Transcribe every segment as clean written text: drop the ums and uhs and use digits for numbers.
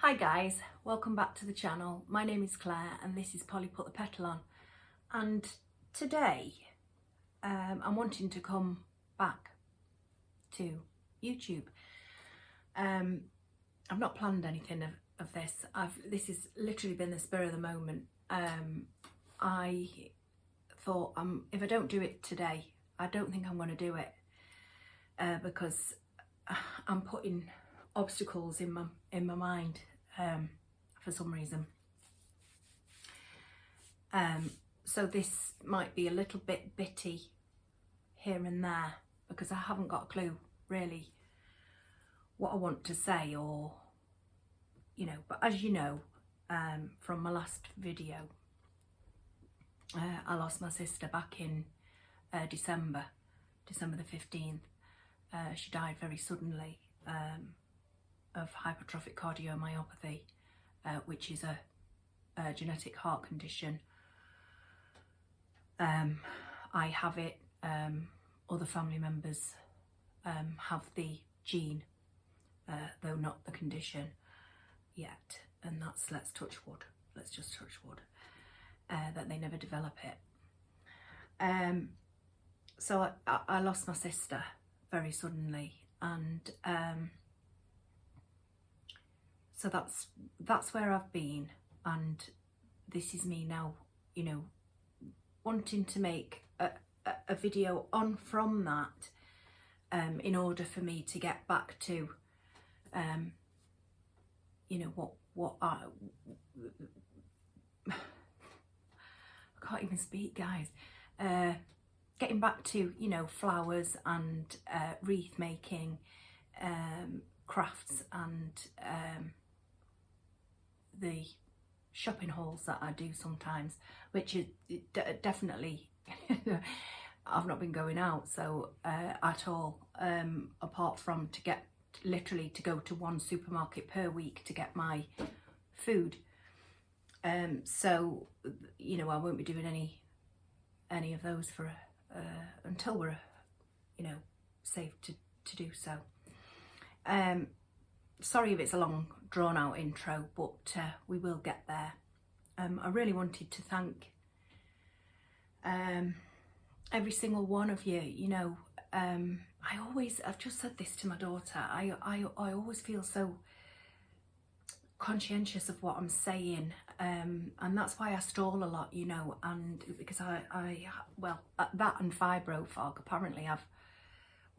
Hi guys, welcome back to the channel. My name is Claire and this is Polly Put the Petal On. And today I'm wanting to come back to YouTube. I've not planned anything of this. This has literally been the spur of the moment. I thought if I don't do it today, I don't think I'm going to do it because I'm putting obstacles in my mind for some reason. So this might be a little bit bitty here and there because I haven't got a clue really what I want to say, or but as you know from my last video, I lost my sister back in December the 15th. She died very suddenly of hypertrophic cardiomyopathy, which is a genetic heart condition. I have it, other family members have the gene, though not the condition yet, and that's, let's just touch wood, that they never develop it. So I lost my sister very suddenly, and so that's where I've been, and this is me now, wanting to make a video on from that, in order for me to get back to what I can't even speak, guys. Getting back to flowers and wreath making, crafts, and the shopping hauls that I do sometimes, which is definitely I've not been going out so at all, apart from literally to go to one supermarket per week to get my food. So I won't be doing any of those for until we're safe to do so. Sorry if it's a long drawn out intro, but we will get there. I really wanted to thank every single one of you. I've just said this to my daughter, I always feel so conscientious of what I'm saying, and that's why I stall a lot, and because well, that and fibro fog. Apparently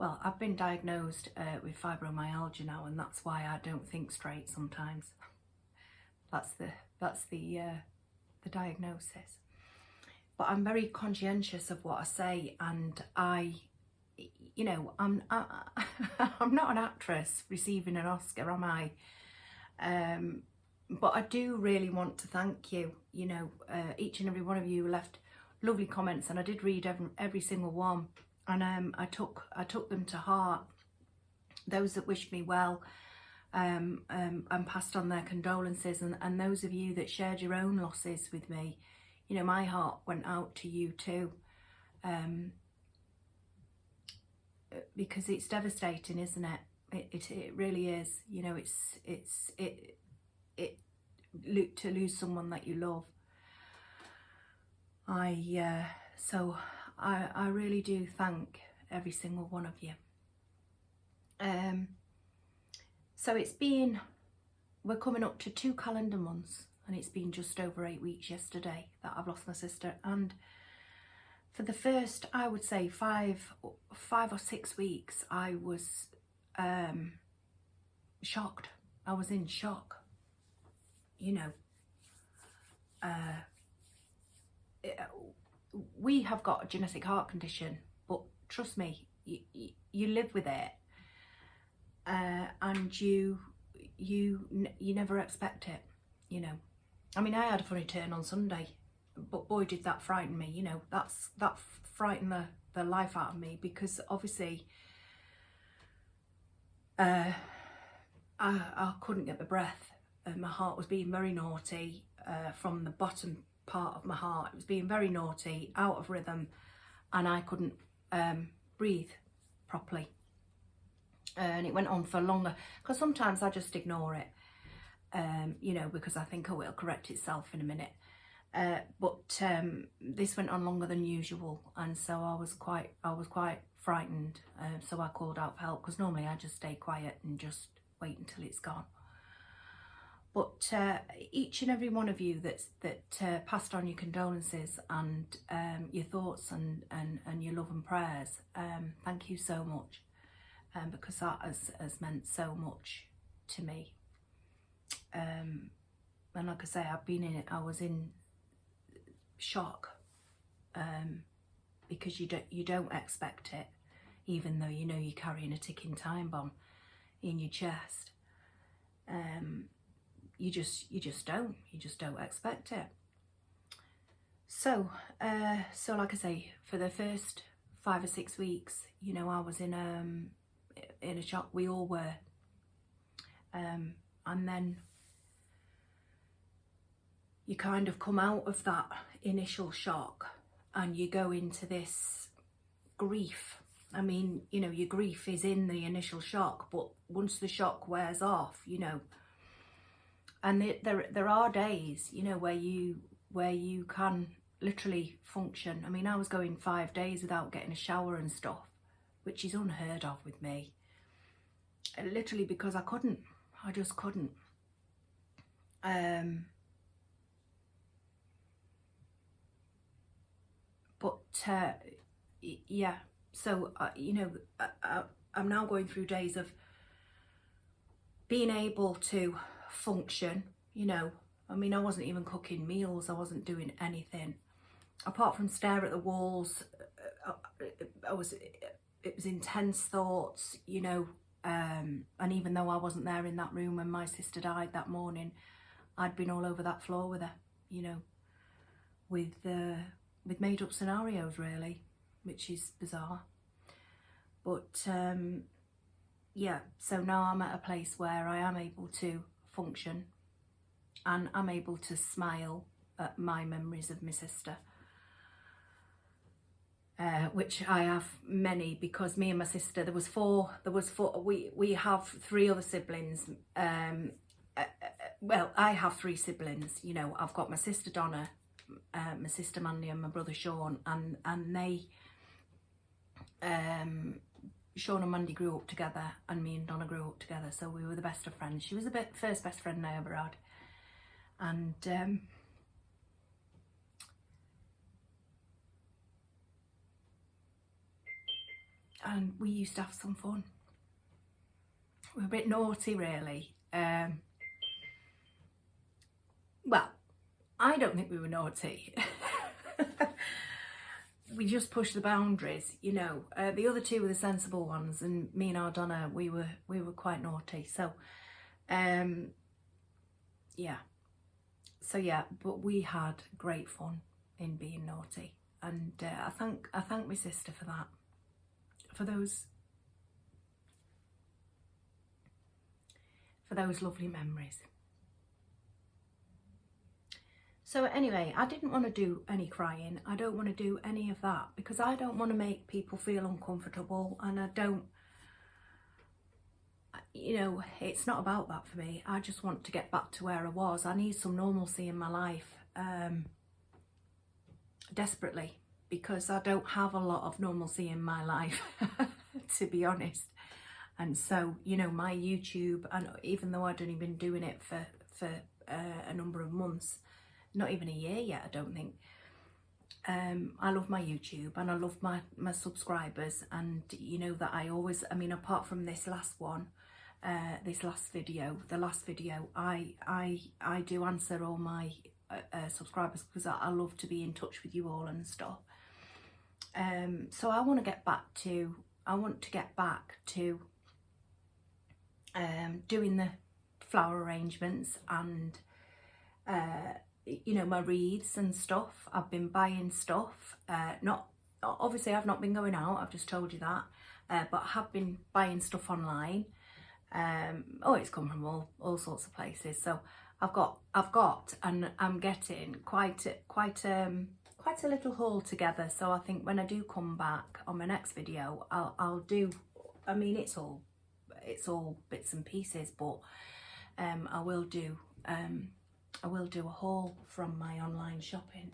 I've been diagnosed with fibromyalgia now, and that's why I don't think straight sometimes. That's the diagnosis. But I'm very conscientious of what I say, and I'm not an actress receiving an Oscar, am I? But I do really want to thank you. Each and every one of you left lovely comments, and I did read every single one. And I took them to heart. Those that wished me well, and passed on their condolences, and those of you that shared your own losses with me, my heart went out to you too, because it's devastating, isn't it? It really is. To lose someone that you love. So I really do thank every single one of you. So we're coming up to 2 calendar months, and it's been just over 8 weeks yesterday that I've lost my sister. And for the first, I would say 5 or 6 weeks, I was shocked. I was in shock. We have got a genetic heart condition, but trust me, you live with it, and you never expect it. I mean, I had a funny turn on Sunday, but boy did that frighten me. That frightened the life out of me, because obviously I couldn't get the breath. My heart was being very naughty, from the bottom part of my heart. It was being very naughty, out of rhythm, and I couldn't breathe properly. And it went on for longer, because sometimes I just ignore it. you know, because I think, oh, it'll correct itself in a minute. But this went on longer than usual, and so I was quite frightened. So I called out for help, because normally I just stay quiet and just wait until it's gone. But each and every one of you that passed on your condolences and your thoughts and your love and prayers, thank you so much, because that has meant so much to me. And like I say, I was in shock, because you don't expect it, even though you know you're carrying a ticking time bomb in your chest. You just don't expect it. So like I say, for the first 5 or 6 weeks, you know, I was in a shock. We all were, and then you kind of come out of that initial shock and you go into this grief. I mean, you know, your grief is in the initial shock, but once the shock wears off, you know, and there are days, you know, where you can literally function. I mean, I was going 5 days without getting a shower and stuff, which is unheard of with me. Literally, because I just couldn't. But yeah, so you know, I'm now going through days of being able to function, you know. I mean, I wasn't even cooking meals, I wasn't doing anything apart from stare at the walls. It was intense thoughts, you know, and even though I wasn't there in that room when my sister died that morning, I'd been all over that floor with her, you know, with made up scenarios, really, which is bizarre. But yeah, so now I'm at a place where I am able to function, and I'm able to smile at my memories of my sister, which I have many, because me and my sister, there was four, we have 3 other siblings. Well, I have 3 siblings, you know. I've got my sister Donna, my sister Mandy, and my brother Sean, and they, Sean and Mandy grew up together, and me and Donna grew up together, so we were the best of friends. She was the first best friend I ever had, and we used to have some fun. We were a bit naughty, really. Well, I don't think we were naughty. We just pushed the boundaries, you know. The other 2 were the sensible ones, and me and our Donna, we were quite naughty. So, yeah. So yeah, but we had great fun in being naughty, and I thank my sister for that, for those lovely memories. So anyway, I didn't want to do any crying. I don't want to do any of that, because I don't want to make people feel uncomfortable, and I don't, you know, it's not about that for me. I just want to get back to where I was. I need some normalcy in my life, desperately, because I don't have a lot of normalcy in my life, to be honest. And so, you know, my YouTube, and even though I'd only been doing it for a number of months, not even a year yet, I don't think, I love my YouTube, and I love my subscribers, and you know that I always, I mean, apart from this last one, the last video, I do answer all my subscribers, because I love to be in touch with you all and stuff. So I want to get back to doing the flower arrangements, and you know, my wreaths and stuff. I've been buying stuff, obviously I've not been going out, I've just told you that, but I have been buying stuff online. It's come from all sorts of places. So I've got and I'm getting quite a little haul together. So I think when I do come back on my next video, I'll do, I mean, it's all bits and pieces, but I will do a haul from my online shopping,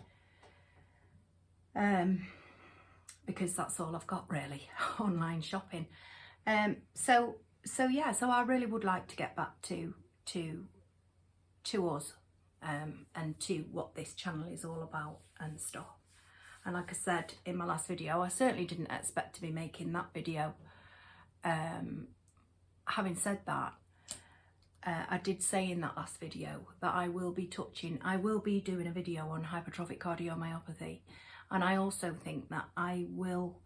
because that's all I've got really, online shopping. So yeah, so I really would like to get back to us, and to what this channel is all about and stuff. And like I said in my last video, I certainly didn't expect to be making that video. Having said that, I did say in that last video that I will be doing a video on hypertrophic cardiomyopathy, and I also think that I will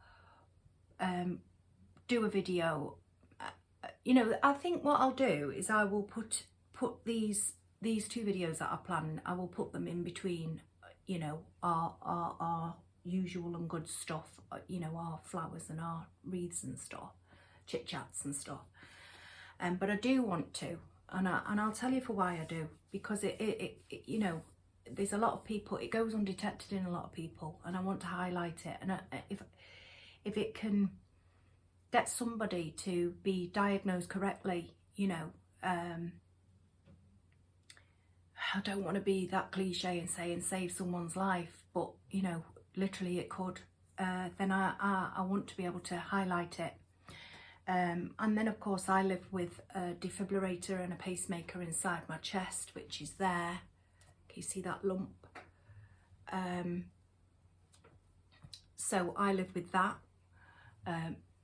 do a video. You know, I think what I'll do is I will put these two videos that I planned, I will put them in between, you know, our usual and good stuff, you know, our flowers and our wreaths and stuff, chit chats and stuff. But I do want to, and I'll tell you for why I do, because it you know, there's a lot of people, it goes undetected in a lot of people, and I want to highlight it. And if it can get somebody to be diagnosed correctly, you know, I don't want to be that cliche and say and save someone's life, but you know, literally it could, then I want to be able to highlight it. And then of course I live with a defibrillator and a pacemaker inside my chest, which is there. Can you see that lump? So I live with that.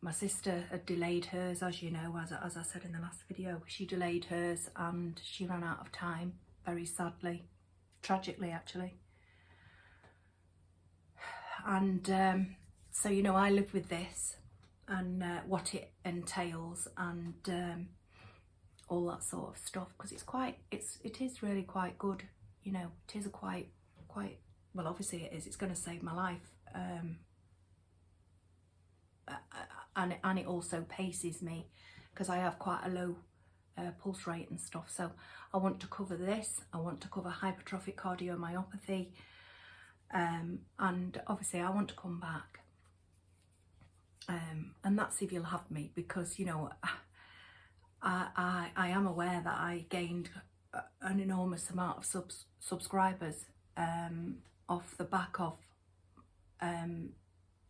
My sister had delayed hers, as you know, as I said in the last video. She delayed hers and she ran out of time, very sadly, tragically actually. And so, you know, I live with this and what it entails, and all that sort of stuff, because it is really quite good, you know. It is a quite well, obviously it is, it's going to save my life, and it also paces me because I have quite a low pulse rate and stuff. So I want to cover this, I want to cover hypertrophic cardiomyopathy, and obviously I want to come back, and that's if you'll have me, because you know, I am aware that I gained an enormous amount of subscribers off the back of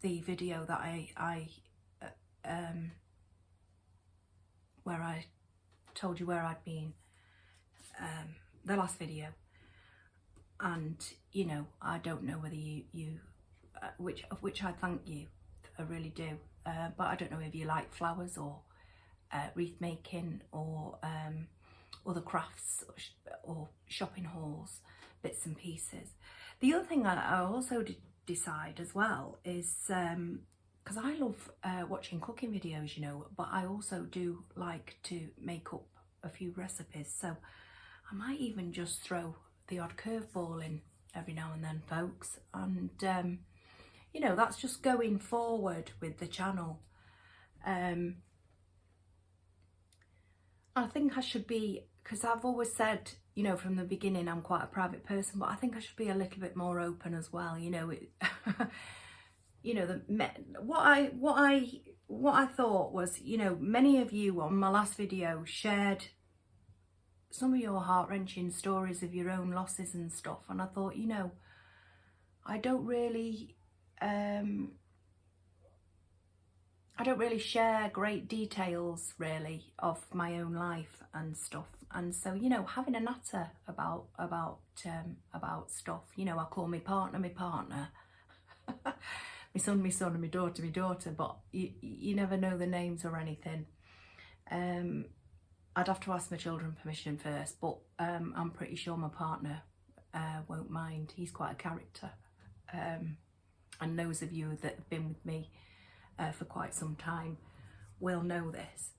the video that I where I told you where I'd been, the last video. And you know, I don't know whether you of which I thank you, I really do, but I don't know if you like flowers or wreath making or other crafts or shopping hauls, bits and pieces. The other thing I also did decide as well is, because I love watching cooking videos, you know, but I also do like to make up a few recipes, so I might even just throw the odd curveball in every now and then, folks. And you know, that's just going forward with the channel. I think I should be, because I've always said, you know, from the beginning I'm quite a private person, but I think I should be a little bit more open as well, you know. You know, what I thought was, you know, many of you on my last video shared some of your heart-wrenching stories of your own losses and stuff, and I thought, you know, I don't really share great details really of my own life and stuff. And so, you know, having a natter about stuff, you know, I call my partner my son and my daughter, but you never know the names or anything. I'd have to ask my children permission first, but I'm pretty sure my partner won't mind. He's quite a character, and those of you that have been with me for quite some time will know this.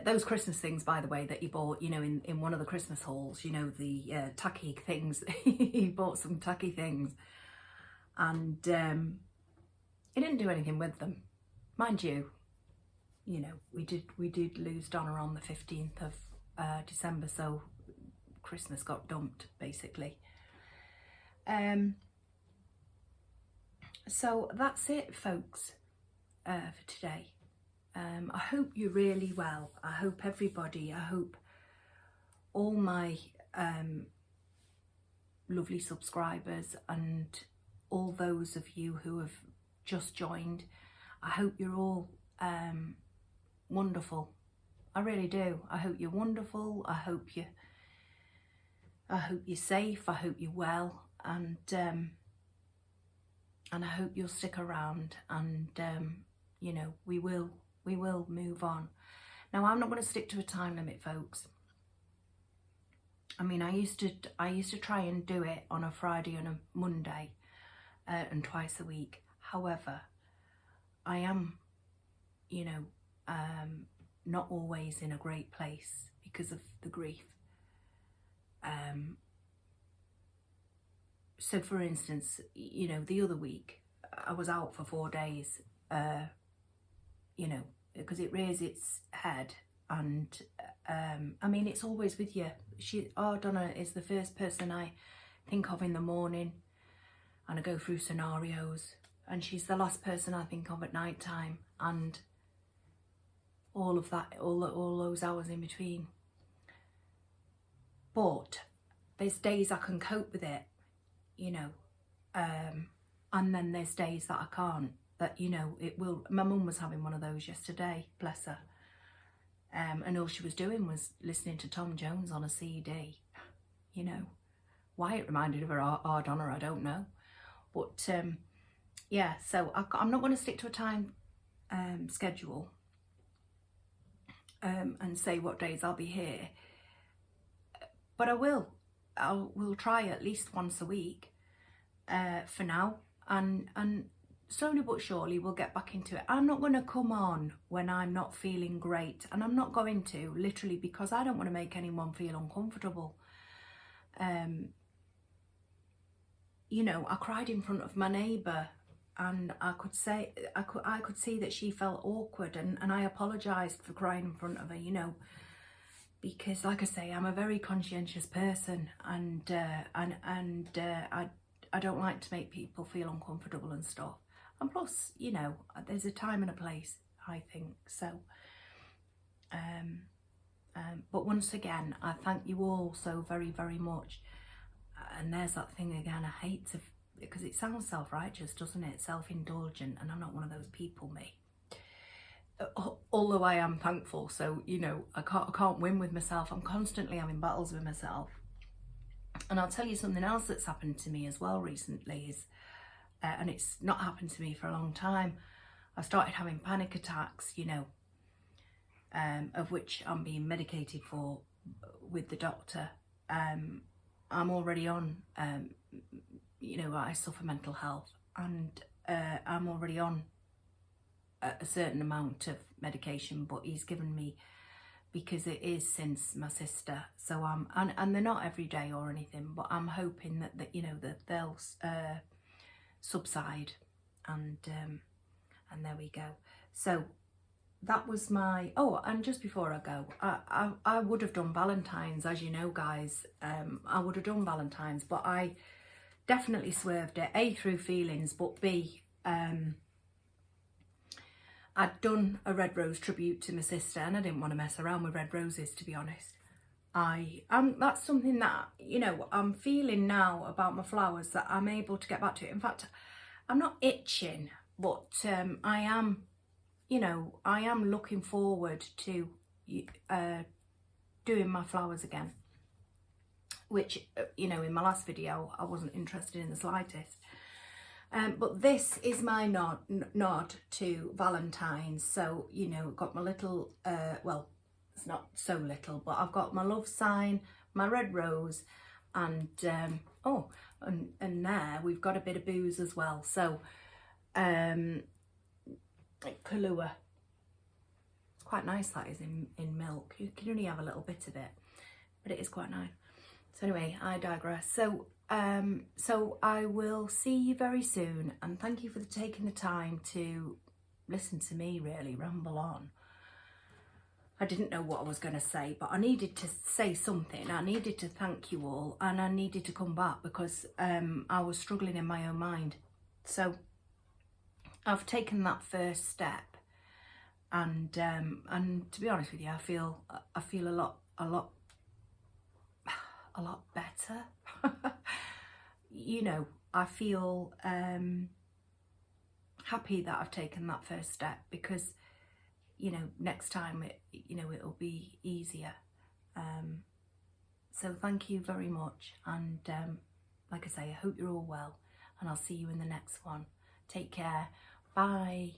Those Christmas things, by the way, that you bought, you know, in one of the Christmas hauls, you know, the tacky things. He bought some tacky things, and he didn't do anything with them, mind you. You know, we did lose Donna on the 15th of December, so Christmas got dumped basically. So that's it, folks, for today. I hope you're really well. I hope everybody, I hope all my lovely subscribers and all those of you who have just joined. I hope you're all wonderful. I really do. I hope you're wonderful. I hope you're safe. I hope you're well, and I hope you'll stick around, and you know, we will move on. Now, I'm not going to stick to a time limit, folks. I mean, I used to try and do it on a Friday and a Monday, and twice a week. However, I am, you know, not always in a great place because of the grief. So for instance, you know, the other week I was out for 4 days, you know, because it rears its head, and I mean, it's always with you. Donna is the first person I think of in the morning, and I go through scenarios, and she's the last person I think of at night time, and all of that, all those hours in between. But there's days I can cope with it, you know, and then there's days that I can't, that, you know, it will. My mum was having one of those yesterday, bless her, and all she was doing was listening to Tom Jones on a CD, you know. Why it reminded her of our Donna, I don't know, but yeah, so I'm not going to stick to a time schedule and say what days I'll be here, but I will try at least once a week for now, and slowly but surely we'll get back into it. I'm not going to come on when I'm not feeling great, and I'm not going to, literally, because I don't want to make anyone feel uncomfortable. You know, I cried in front of my neighbour, and I could see that she felt awkward, and I apologised for crying in front of her, you know, because, like I say, I'm a very conscientious person, and I don't like to make people feel uncomfortable and stuff. And plus, you know, there's a time and a place, I think. So, but once again, I thank you all so very, very much. And there's that thing again, I hate to, because it sounds self-righteous, doesn't it? Self-indulgent, and I'm not one of those people, me. Although I am thankful, so, you know, I can't win with myself. I'm constantly having battles with myself. And I'll tell you something else that's happened to me as well recently is, and it's not happened to me for a long time, I started having panic attacks, you know, of which I'm being medicated for with the doctor. I'm already on, you know, I suffer mental health, and I'm already on a certain amount of medication, but he's given me, because it is since my sister, so and they're not every day or anything, but I'm hoping that you know, that they'll subside, and there we go. So that was my, oh, and just before I go, I would have done Valentine's, as you know, guys. I would have done Valentine's, but I definitely swerved it, A, through feelings, but B, I'd done a red rose tribute to my sister, and I didn't want to mess around with red roses, to be honest. That's something that, you know, I'm feeling now about my flowers, that I'm able to get back to it. In fact, I'm not itching, but I am, you know, I am looking forward to doing my flowers again, which, you know, in my last video I wasn't interested in the slightest. But this is my nod to Valentine's. So, you know, I've got my little, well, it's not so little, but I've got my love sign, my red rose, and oh, and there we've got a bit of booze as well. So, Kahlua. It's quite nice, that is, in milk. You can only have a little bit of it, but it is quite nice. So anyway, I digress. So so I will see you very soon, and thank you for taking the time to listen to me really ramble on. I didn't know what I was going to say, but I needed to say something. I needed to thank you all, and I needed to come back because I was struggling in my own mind. So I've taken that first step, and to be honest with you, I feel a lot a lot better. You know, I feel happy that I've taken that first step, because, you know, next time it'll be easier. So thank you very much, and like I say, I hope you're all well, and I'll see you in the next one. Take care. Bye.